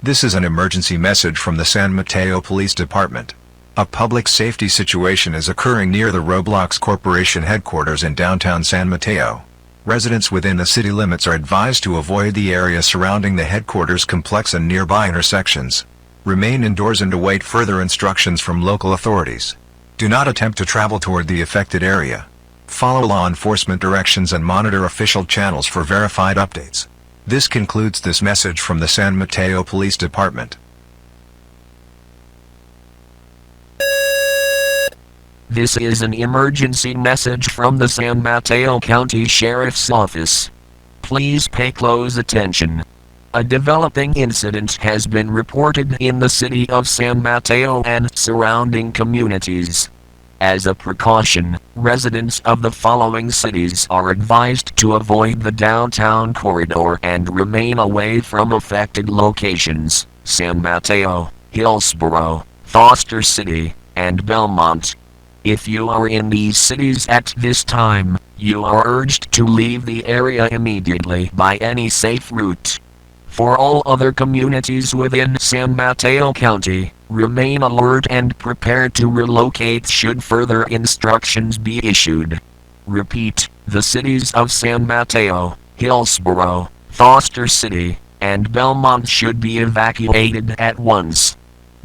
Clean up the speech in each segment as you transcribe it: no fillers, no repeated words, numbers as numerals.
This is an emergency message from the San Mateo Police Department. A public safety situation is occurring near the Roblox Corporation headquarters in downtown San Mateo. Residents within the city limits are advised to avoid the area surrounding the headquarters complex and nearby intersections. Remain indoors and await further instructions from local authorities. Do not attempt to travel toward the affected area. Follow law enforcement directions and monitor official channels for verified updates. This concludes this message from the San Mateo Police Department. This is an emergency message from the San Mateo County Sheriff's Office. Please pay close attention. A developing incident has been reported in the city of San Mateo and surrounding communities. As a precaution, residents of the following cities are advised to avoid the downtown corridor and remain away from affected locations: San Mateo, Hillsborough, Foster City, and Belmont. If you are in these cities at this time, you are urged to leave the area immediately by any safe route. For all other communities within San Mateo County, remain alert and prepared to relocate should further instructions be issued. Repeat, the cities of San Mateo, Hillsborough, Foster City, and Belmont should be evacuated at once.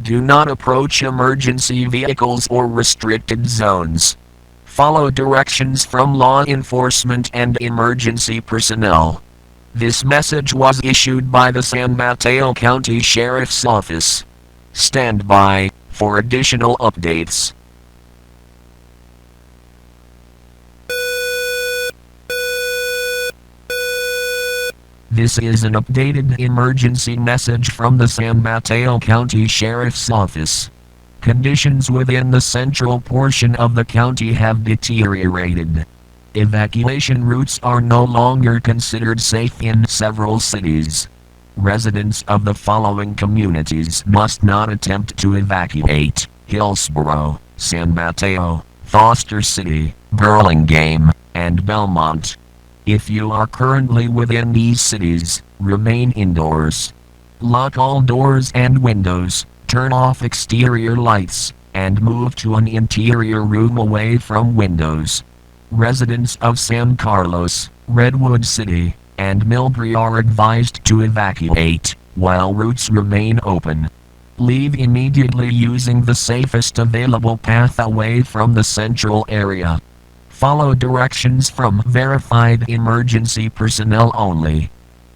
Do not approach emergency vehicles or restricted zones. Follow directions from law enforcement and emergency personnel. This message was issued by the San Mateo County Sheriff's Office. Stand by for additional updates. This is an updated emergency message from the San Mateo County Sheriff's Office. Conditions within the central portion of the county have deteriorated. Evacuation routes are no longer considered safe in several cities. Residents of the following communities must not attempt to evacuate: Hillsborough, San Mateo, Foster City, Burlingame, and Belmont. If you are currently within these cities, remain indoors. Lock all doors and windows, turn off exterior lights, and move to an interior room away from windows. Residents of San Carlos, Redwood City, and Millbury are advised to evacuate, while routes remain open. Leave immediately using the safest available path away from the central area. Follow directions from verified emergency personnel only.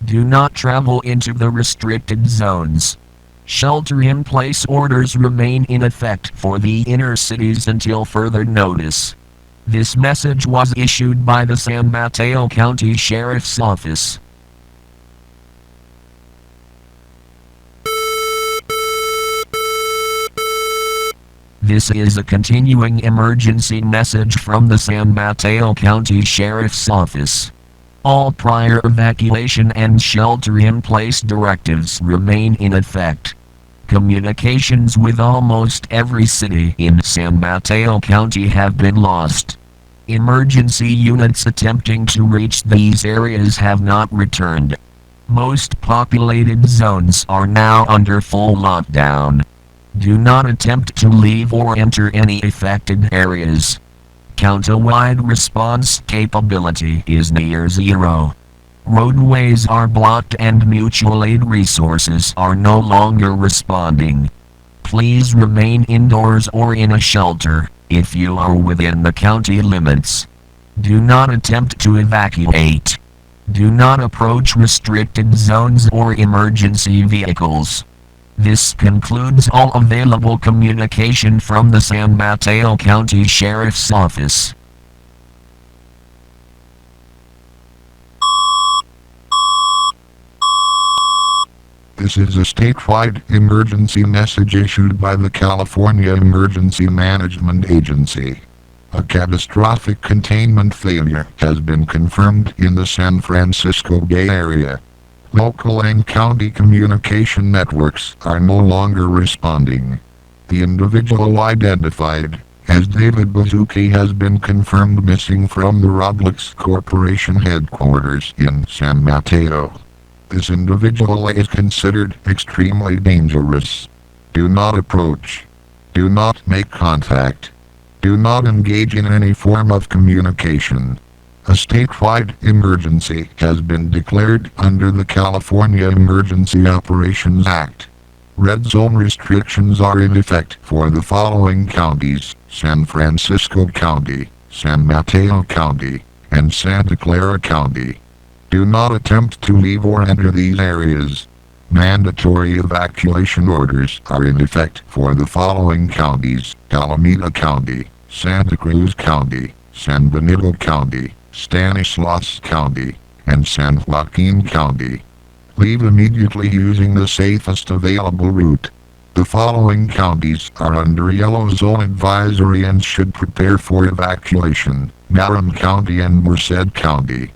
Do not travel into the restricted zones. Shelter-in-place orders remain in effect for the inner cities until further notice. This message was issued by the San Mateo County Sheriff's Office. This is a continuing emergency message from the San Mateo County Sheriff's Office. All prior evacuation and shelter-in-place directives remain in effect. Communications with almost every city in San Mateo County have been lost. Emergency units attempting to reach these areas have not returned. Most populated zones are now under full lockdown. Do not attempt to leave or enter any affected areas. County-wide response capability is near zero. Roadways are blocked and mutual aid resources are no longer responding. Please remain indoors or in a shelter, if you are within the county limits. Do not attempt to evacuate. Do not approach restricted zones or emergency vehicles. This concludes all available communication from the San Mateo County Sheriff's Office. This is a statewide emergency message issued by the California Emergency Management Agency. A catastrophic containment failure has been confirmed in the San Francisco Bay Area. Local and county communication networks are no longer responding. The individual identified as David Baszucki has been confirmed missing from the Roblox Corporation headquarters in San Mateo. This individual is considered extremely dangerous. Do not approach. Do not make contact. Do not engage in any form of communication. A statewide emergency has been declared under the California Emergency Operations Act. Red zone restrictions are in effect for the following counties: San Francisco County, San Mateo County, and Santa Clara County. Do not attempt to leave or enter these areas. Mandatory evacuation orders are in effect for the following counties: Alameda County, Santa Cruz County, San Benito County, Stanislaus County, and San Joaquin County. Leave immediately using the safest available route. The following counties are under yellow zone advisory and should prepare for evacuation: Marin County and Merced County.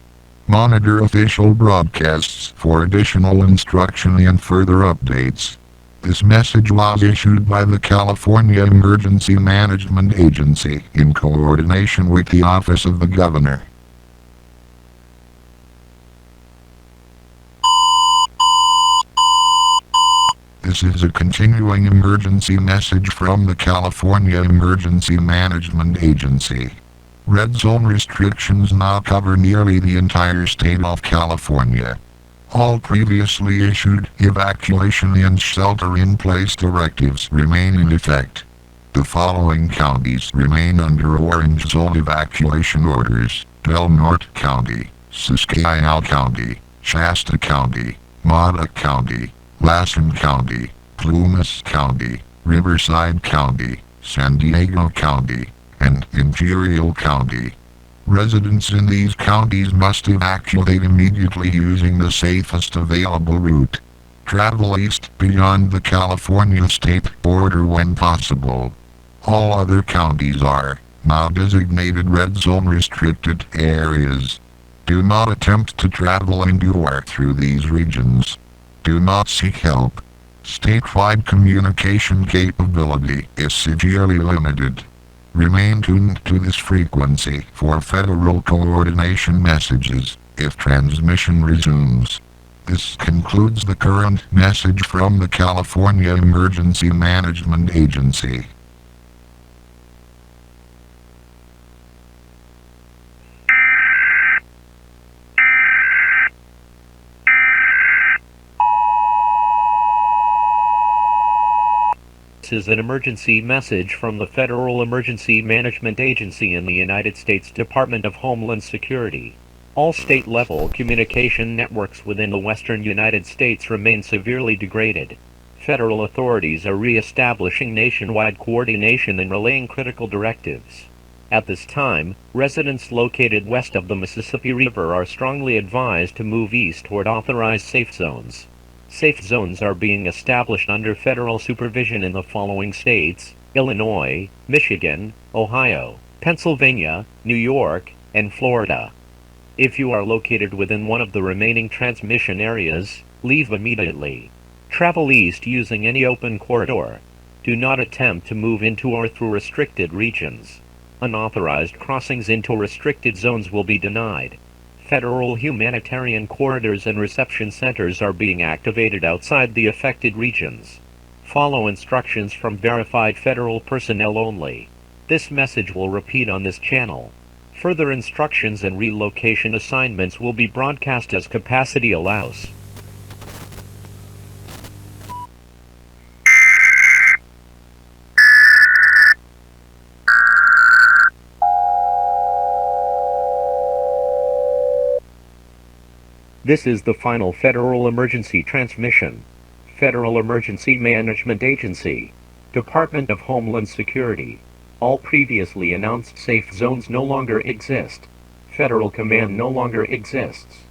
Monitor official broadcasts for additional instruction and further updates. This message was issued by the California Emergency Management Agency in coordination with the Office of the Governor. This is a continuing emergency message from the California Emergency Management Agency. Red zone restrictions now cover nearly the entire state of California. All previously issued evacuation and shelter-in-place directives remain in effect. The following counties remain under orange zone evacuation orders: Del Norte County, Susquehanna County, Shasta County, Mata County, Lassen County, Plumas County, Riverside County, San Diego County, and Imperial County. Residents in these counties must evacuate immediately using the safest available route. Travel east beyond the California state border when possible. All other counties are now designated red zone restricted areas. Do not attempt to travel into or through these regions. Do not seek help. Statewide communication capability is severely limited. Remain tuned to this frequency for federal coordination messages if transmission resumes. This concludes the current message from the California Emergency Management Agency. This is an emergency message from the Federal Emergency Management Agency in the United States Department of Homeland Security. All state-level communication networks within the western United States remain severely degraded. Federal authorities are re-establishing nationwide coordination and relaying critical directives. At this time, residents located west of the Mississippi River are strongly advised to move east toward authorized safe zones. Safe zones are being established under federal supervision in the following states: Illinois, Michigan, Ohio, Pennsylvania, New York, and Florida. If you are located within one of the remaining transmission areas, leave immediately. Travel east using any open corridor. Do not attempt to move into or through restricted regions. Unauthorized crossings into restricted zones will be denied. Federal humanitarian corridors and reception centers are being activated outside the affected regions. Follow instructions from verified federal personnel only. This message will repeat on this channel. Further instructions and relocation assignments will be broadcast as capacity allows. This is the final Federal Emergency Transmission. Federal Emergency Management Agency, Department of Homeland Security. All previously announced safe zones no longer exist. Federal command no longer exists.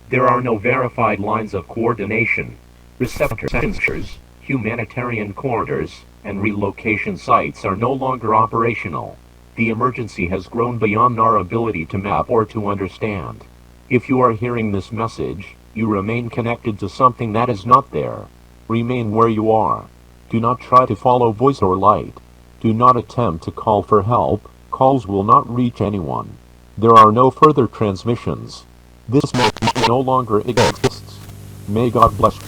There are no verified lines of coordination. Receptor centers, humanitarian corridors, and relocation sites are no longer operational. The emergency has grown beyond our ability to map or to understand. If you are hearing this message, you remain connected to something that is not there. Remain where you are. Do not try to follow voice or light. Do not attempt to call for help. Calls will not reach anyone. There are no further transmissions. This message no longer exists. May God bless.